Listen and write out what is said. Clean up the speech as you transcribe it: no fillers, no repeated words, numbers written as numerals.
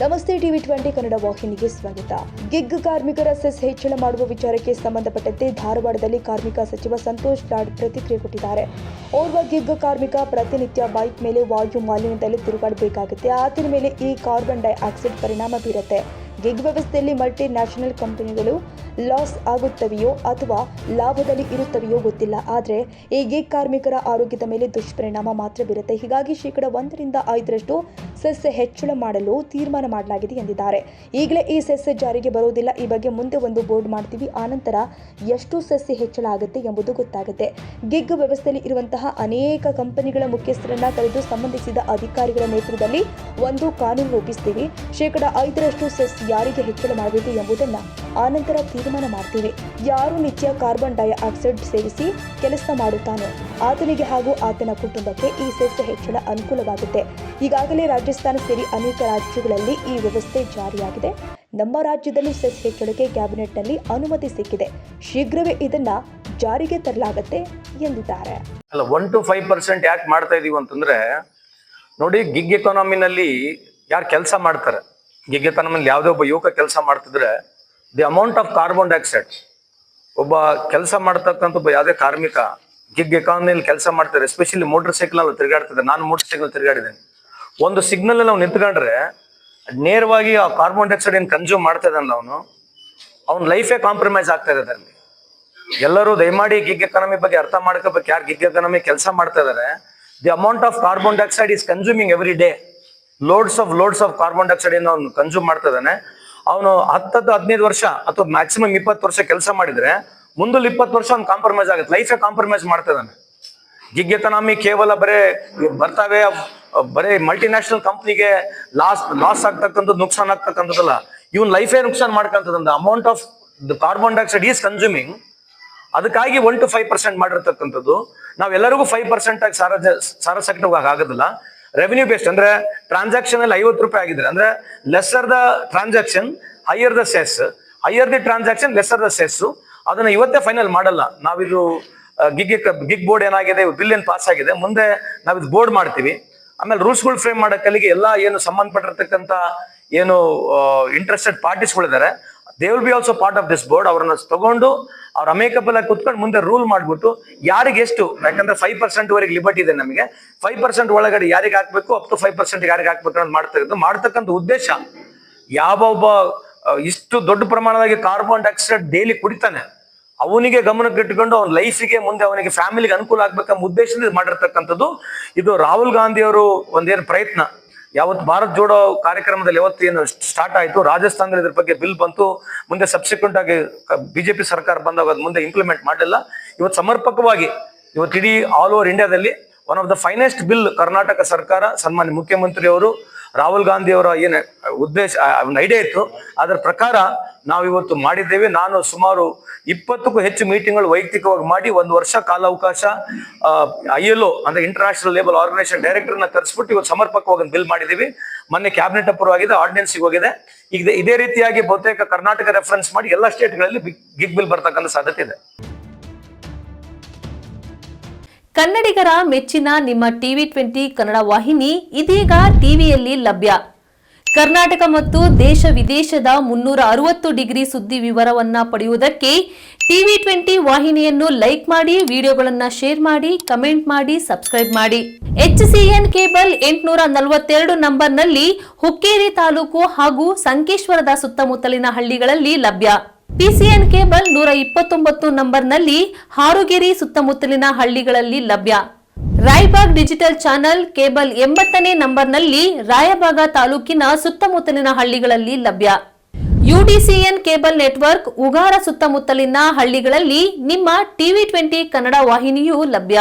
ನಮಸ್ತೆ ಟಿವಿ20 ಕನ್ನಡ ವಾಹಿನಿಗೆ ಸ್ವಾಗತ. ಗಿಗ್ ಕಾರ್ಮಿಕರ ಸೆಸ್ ಹೆಚ್ಚಳ ಮಾಡುವ ವಿಚಾರಕ್ಕೆ ಸಂಬಂಧಪಟ್ಟಂತೆ ಧಾರವಾಡದಲ್ಲಿ ಕಾರ್ಮಿಕ ಸಚಿವ ಸಂತೋಷ್ ಲಾಡ್ ಪ್ರತಿಕ್ರಿಯೆ ಕೊಟ್ಟಿದ್ದಾರೆ. ಓರ್ವ ಗಿಗ್ ಕಾರ್ಮಿಕ ಪ್ರತಿನಿತ್ಯ ಬೈಕ್ ಮೇಲೆ ವಾಯು ಮಾಲಿನ್ಯದಲ್ಲಿ ತಿರುಗಾಡಬೇಕಾಗುತ್ತೆ. ಆತನ ಮೇಲೆ ಈ ಕಾರ್ಬನ್ ಡೈಆಕ್ಸೈಡ್ ಪರಿಣಾಮ ಬೀರುತ್ತೆ. ಗಿಗ್ ವ್ಯವಸ್ಥೆಯಲ್ಲಿ ಮಲ್ಟಿ ನ್ಯಾಷನಲ್ ಕಂಪನಿಗಳು ಲಾಸ್ ಆಗುತ್ತವೆಯೋ ಅಥವಾ ಲಾಭದಲ್ಲಿ ಇರುತ್ತವೆಯೋ ಗೊತ್ತಿಲ್ಲ. ಆದರೆ ಈ ಗಿಗ್ ಕಾರ್ಮಿಕರ ಆರೋಗ್ಯದ ಮೇಲೆ ದುಷ್ಪರಿಣಾಮ ಮಾತ್ರ ಬೀರುತ್ತೆ. ಹೀಗಾಗಿ 1% 5% ಸೆಸ್ ಹೆಚ್ಚಳ ಮಾಡಲು ತೀರ್ಮಾನ ಮಾಡಲಾಗಿದೆ ಎಂದಿದ್ದಾರೆ. ಈಗಲೇ ಈ ಸೆಸ್ ಜಾರಿಗೆ ಬರುವುದಿಲ್ಲ. ಈ ಬಗ್ಗೆ ಮುಂದೆ ಒಂದು ಬೋರ್ಡ್ ಮಾಡ್ತೀವಿ. ಆನಂತರ ಎಷ್ಟು ಸೆಸ್ ಹೆಚ್ಚಳ ಆಗುತ್ತೆ ಎಂಬುದು ಗೊತ್ತಾಗುತ್ತೆ. ಗಿಗ್ ವ್ಯವಸ್ಥೆಯಲ್ಲಿ ಇರುವಂತಹ ಅನೇಕ ಕಂಪನಿಗಳ ಮುಖ್ಯಸ್ಥರನ್ನ ಕರೆದು ಸಂಬಂಧಿಸಿದ ಅಧಿಕಾರಿಗಳ ನೇತೃತ್ವದಲ್ಲಿ ಒಂದು ಕಾನೂನು ರೂಪಿಸ್ತೀವಿ. 5% ಸೆಸ್ ಯಾರಿಗೆ ಹೆಚ್ಚಳ ಮಾಡಬೇಕು ಎಂಬುದನ್ನ ಆನಂತರ ತೀರ್ಮಾನ ಮಾಡ್ತೀವಿ. ಯಾರು ನಿತ್ಯ ಕಾರ್ಬನ್ ಡೈಆಕ್ಸೈಡ್ ಸೇವಿಸಿ ಕೆಲಸ ಮಾಡುತ್ತಾನೋ ಆತನಿಗೆ ಹಾಗೂ ಆತನ ಕುಟುಂಬಕ್ಕೆ ಈ ಸೆಸ್ ಹೆಚ್ಚಳ ಅನುಕೂಲವಾಗುತ್ತೆ. ಈಗಾಗಲೇ ರಾಜಸ್ಥಾನ ಸೇರಿ ಅನೇಕ ರಾಜ್ಯಗಳಲ್ಲಿ ಈ ವ್ಯವಸ್ಥೆ ಜಾರಿಯಾಗಿದೆ. ನಮ್ಮ ರಾಜ್ಯದಲ್ಲೂ ಸೆಸ್ ಹೆಚ್ಚಳಕ್ಕೆ ಕ್ಯಾಬಿನೆಟ್ನಲ್ಲಿ ಅನುಮತಿ ಸಿಕ್ಕಿದೆ. ಶೀಘ್ರವೇ ಇದನ್ನ ಜಾರಿಗೆ ತರಲಾಗುತ್ತೆ ಎಂದಿದ್ದಾರೆ. 1 to 5% ಯಾಕೆ ಮಾಡ್ತಾ ಇದೀವಿ ಅಂತಂದ್ರೆ, ನೋಡಿ, ಗಿಗ್ ಎಕಾನಮಿನಲ್ಲಿ ಯಾರು ಕೆಲಸ ಮಾಡ್ತಾರೆ, ಗಿಗ್ ಎಕಾನಮಿನಲ್ಲಿ ಯಾವುದೇ ಒಬ್ಬ ಯುವಕ ಕೆಲಸ ಮಾಡ್ತಿದ್ರೆ the amount of carbon dioxide, ಒಬ್ಬ ಕೆಲಸ ಮಾಡ್ತಕ್ಕಂಥ ಒಬ್ಬ ಯಾವುದೇ ಕಾರ್ಮಿಕ ಗಿಗ್ ಎಕಾನಮಿಯಲ್ಲಿ ಕೆಲಸ ಮಾಡ್ತಾರೆ, ಎಸ್ಪೆಷಲಿ ಮೋಟರ್ ಸೈಕಲ್ ಅಲ್ಲಿ ತಿರುಗಾಡ್ತಿದ್ದಾರೆ. ನಾನು ಮೋಟರ್ ಸೈಕಲ್ ತಿರುಗಾಡಿದ್ದೇನೆ. ಒಂದು ಸಿಗ್ನಲ್ ನಾವು ನಿಂತ್ಕೊಂಡ್ರೆ ನೇರವಾಗಿ ಆ ಕಾರ್ಬನ್ ಡೈಆಕ್ಸೈಡ್ ಏನು ಕನ್ಸ್ಯೂಮ್ ಮಾಡ್ತಾ ಇದ್ದಾನಲ್ಲ ಅವನ ಲೈಫೇ ಕಾಂಪ್ರಮೈಸ್ ಆಗ್ತಾ ಇದೆ. ಅದರಲ್ಲಿ ಎಲ್ಲರೂ ದಯಮಾಡಿ ಗಿಗ್ ಎಕಾನಮಿ ಬಗ್ಗೆ ಅರ್ಥ ಮಾಡ್ಕೋಬೇಕು. ಯಾರು ಗಿಗ್ ಎಕಾನಮಿ ಕೆಲಸ ಮಾಡ್ತಾ ಇದಾರೆ, the amount of carbon dioxide is consuming every day. Loads of carbon dioxide ಏನು ಅವ್ನು ಕನ್ಸ್ಯೂಮ್ ಮಾಡ್ತಾ ಇದ್ದಾನೆ. ಅವನು 10-15 ವರ್ಷ ಅಥವಾ ಮ್ಯಾಕ್ಸಿಮಮ್ 20 ವರ್ಷ ಕೆಲಸ ಮಾಡಿದ್ರೆ ಮುಂದೊಂದು 20 ವರ್ಷ ಅವ್ನು ಕಾಂಪ್ರಮೈಸ್ ಆಗುತ್ತೆ. ಲೈಫೇ ಕಾಂಪ್ರಮೈಸ್ ಮಾಡ್ತಾ ಇದ್ದಾನೆ. ಗಿಗ್ ಎಕಾನಮಿ ಕೇವಲ ಬರೇ ಮಲ್ಟಿನ್ಯಾಷನಲ್ ಕಂಪ್ನಿಗೆ ಲಾಸ್ ಆಗ್ತಕ್ಕಂಥದ್ದು, ನುಕ್ಸಾನ್ ಆಗ್ತಕ್ಕಂಥದ್ದಲ್ಲ, ಇವನ್ ಲೈಫೇ ನುಕ್ಸಾನ್ ಮಾಡ್ಕೊಂತದ. Amount of the carbon dioxide is consuming. ಅದಕ್ಕಾಗಿ 1 to 5% ಮಾಡಿರ್ತಕ್ಕಂಥದ್ದು. ನಾವೆಲ್ಲರಿಗೂ 5% ಆಗಿ ಸಾರಸಕಟವಾಗಿ ಆಗೋದಿಲ್ಲ. ರೆವಿನ್ಯೂ ಬೇಸ್ಡ್ ಅಂದ್ರೆ ಟ್ರಾನ್ಸಾಕ್ಷನ್ ಅಲ್ಲಿ 50 ರೂಪಾಯಿ ಆಗಿದ್ರೆ ಅಂದ್ರೆ lesser the transaction higher the cess, higher the transaction lesser the cess. ಅದನ್ನ ಇವತ್ತೇ ಫೈನಲ್ ಮಾಡಲ್ಲ. ನಾವಿದು ಗಿಗ್ ಬೋರ್ಡ್ ಏನಾಗಿದೆ, ಬಿಲ್ ಏನ್ ಪಾಸ್ ಆಗಿದೆ, ಮುಂದೆ ನಾವಿದು ಬೋರ್ಡ್ ಮಾಡ್ತೀವಿ. ಆಮೇಲೆ ರೂಲ್ಸ್ಗಳು ಫ್ರೇಮ್ ಮಾಡೋಕ್ಕಲ್ಲಿಗೆ ಎಲ್ಲ ಏನು ಸಂಬಂಧಪಟ್ಟಿರ್ತಕ್ಕಂಥ ಏನು ಇಂಟ್ರೆಸ್ಟೆಡ್ ಪಾರ್ಟೀಸ್ಗಳಿದ್ದಾರೆ, they will be also part of this board. ಅವ್ರನ್ನ ತಗೊಂಡು ಅವ್ರ ಅಮೇಕಬಲ್ ಆಗಿ ಕುತ್ಕೊಂಡು ಮುಂದೆ ರೂಲ್ ಮಾಡ್ಬಿಟ್ಟು ಯಾರಿಗೆ ಎಷ್ಟು, ಯಾಕಂದ್ರೆ 5% ವರೆಗೆ ಲಿಬರ್ಟಿ ಇದೆ ನಮಗೆ. 5% ಒಳಗಡೆ ಯಾರಿಗೆ ಹಾಕ್ಬೇಕು, ಅಪ್ ಟು 5% ಯಾರಿಗೆ ಹಾಕ್ಬೇಕು ಅಂತ ಮಾಡ್ತಕ್ಕಂಥ ಉದ್ದೇಶ. ಯಾವೊಬ್ಬ ಇಷ್ಟು ದೊಡ್ಡ ಪ್ರಮಾಣವಾಗಿ ಕಾರ್ಬನ್ ಡೈಆಕ್ಸೈಡ್ ಡೈಲಿ ಕುಡಿತಾನೆ ಅವನಿಗೆ ಗಮನಕ್ಕೆ ಇಟ್ಕೊಂಡು ಅವನ ಲೈಫಿಗೆ ಮುಂದೆ ಅವನಿಗೆ ಫ್ಯಾಮಿಲಿಗೆ ಅನುಕೂಲ ಆಗ್ಬೇಕಂಬ ಉದ್ದೇಶದಿಂದ ಮಾಡಿರ್ತಕ್ಕಂಥದ್ದು. ಇದು ರಾಹುಲ್ ಗಾಂಧಿ ಅವರು ಒಂದೇನು ಪ್ರಯತ್ನ, ಯಾವತ್ತು ಭಾರತ್ ಜೋಡೋ ಕಾರ್ಯಕ್ರಮದಲ್ಲಿ ಯಾವತ್ತು ಏನು ಸ್ಟಾರ್ಟ್ ಆಯ್ತು, ರಾಜಸ್ಥಾನದಲ್ಲಿ ಇದ್ರ ಬಗ್ಗೆ ಬಿಲ್ ಬಂತು, ಮುಂದೆ ಸಬ್ಸಿಕ್ವೆಂಟ್ ಆಗಿ ಬಿಜೆಪಿ ಸರ್ಕಾರ ಬಂದಾಗ ಅದು ಮುಂದೆ ಇಂಪ್ಲಿಮೆಂಟ್ ಮಾಡಲಿಲ್ಲ. ಇವತ್ತು ಸಮರ್ಪಕವಾಗಿ ಇವತ್ತು ಇಡೀ ಆಲ್ ಓವರ್ ಇಂಡಿಯಾದಲ್ಲಿ one of the finest bill Karnataka ಸರ್ಕಾರ, ಸನ್ಮಾನ್ಯ ಮುಖ್ಯಮಂತ್ರಿ ಅವರು, ರಾಹುಲ್ ಗಾಂಧಿ ಅವರ ಏನು ಉದ್ದೇಶ, ಒಂದು ಐಡಿಯಾ ಇತ್ತು, ಅದರ ಪ್ರಕಾರ ನಾವಿವತ್ತು ಮಾಡಿದ್ದೇವೆ. ನಾನು ಸುಮಾರು 20ಕ್ಕೂ ಹೆಚ್ಚು ಮೀಟಿಂಗ್ಗಳು ವೈಯಕ್ತಿಕವಾಗಿ ಮಾಡಿ 1 ವರ್ಷ ಕಾಲಾವಕಾಶ ILO ಅಂದ್ರೆ ಇಂಟರ್ನ್ಯಾಷನಲ್ ಲೇಬರ್ ಆರ್ಗನೈಸೇಷನ್ ಡೈರೆಕ್ಟರ್ನ ತರಿಸ್ಬಿಟ್ಟು ಇವತ್ತು ಸಮರ್ಪಕವಾಗಿ ಬಿಲ್ ಮಾಡಿದ್ದೀವಿ. ಮೊನ್ನೆ ಕ್ಯಾಬಿನೆಟ್ ಅಪ್ರೂವ್ ಆಗಿದೆ, ಆರ್ಡಿನೆನ್ಸ್ಗೆ ಹೋಗಿದೆ. ಈಗ ಇದೇ ರೀತಿಯಾಗಿ ಬಹುತೇಕ ಕರ್ನಾಟಕ ರೆಫರೆನ್ಸ್ ಮಾಡಿ ಎಲ್ಲ ಸ್ಟೇಟ್ಗಳಲ್ಲಿ ಗಿಗ್ ಬಿಲ್ ಬರ್ತಕ್ಕಂಥ ಸಾಧ್ಯತೆ ಇದೆ. ಕನ್ನಡಿಗರ ಮೆಚ್ಚಿನ ನಿಮ್ಮ ಟಿವಿ20 ಕನ್ನಡ ವಾಹಿನಿ ಇದೀಗ ಟಿವಿಯಲ್ಲಿ ಲಭ್ಯ. ಕರ್ನಾಟಕ ಮತ್ತು ದೇಶ ವಿದೇಶದ 360 ಡಿಗ್ರಿ ಸುದ್ದಿ ವಿವರವನ್ನ ಪಡೆಯುವುದಕ್ಕೆ ಟಿವಿ20 ವಾಹಿನಿಯನ್ನು ಲೈಕ್ ಮಾಡಿ, ವಿಡಿಯೋಗಳನ್ನು ಶೇರ್ ಮಾಡಿ, ಕಮೆಂಟ್ ಮಾಡಿ, ಸಬ್ಸ್ಕ್ರೈಬ್ ಮಾಡಿ. HCN ಕೇಬಲ್ 842 ನಂಬರ್ನಲ್ಲಿ ಹುಕ್ಕೇರಿ ತಾಲೂಕು ಹಾಗೂ ಸಂಕೇಶ್ವರದ ಸುತ್ತಮುತ್ತಲಿನ ಹಳ್ಳಿಗಳಲ್ಲಿ ಲಭ್ಯ. PCN ಕೇಬಲ್ 129 ನಂಬರ್ನಲ್ಲಿ ಹಾರುಗೆರೆ ಸುತ್ತಮುತ್ತಲಿನ ಹಳ್ಳಿಗಳಲ್ಲಿ ಲಭ್ಯ. ರಾಯಬಾಗ್ ಡಿಜಿಟಲ್ ಚಾನೆಲ್ ಕೇಬಲ್ 80ನೇ ನಂಬರ್ನಲ್ಲಿ ರಾಯಬಾಗ ತಾಲೂಕಿನ ಸುತ್ತಮುತ್ತಲಿನ ಹಳ್ಳಿಗಳಲ್ಲಿ ಲಭ್ಯ. UDCN ಕೇಬಲ್ ನೆಟ್ವರ್ಕ್ ಉಗಾರ ಸುತ್ತಮುತ್ತಲಿನ ಹಳ್ಳಿಗಳಲ್ಲಿ ನಿಮ್ಮ ಟಿವಿ20 ಕನ್ನಡ ವಾಹಿನಿಯೂ ಲಭ್ಯ.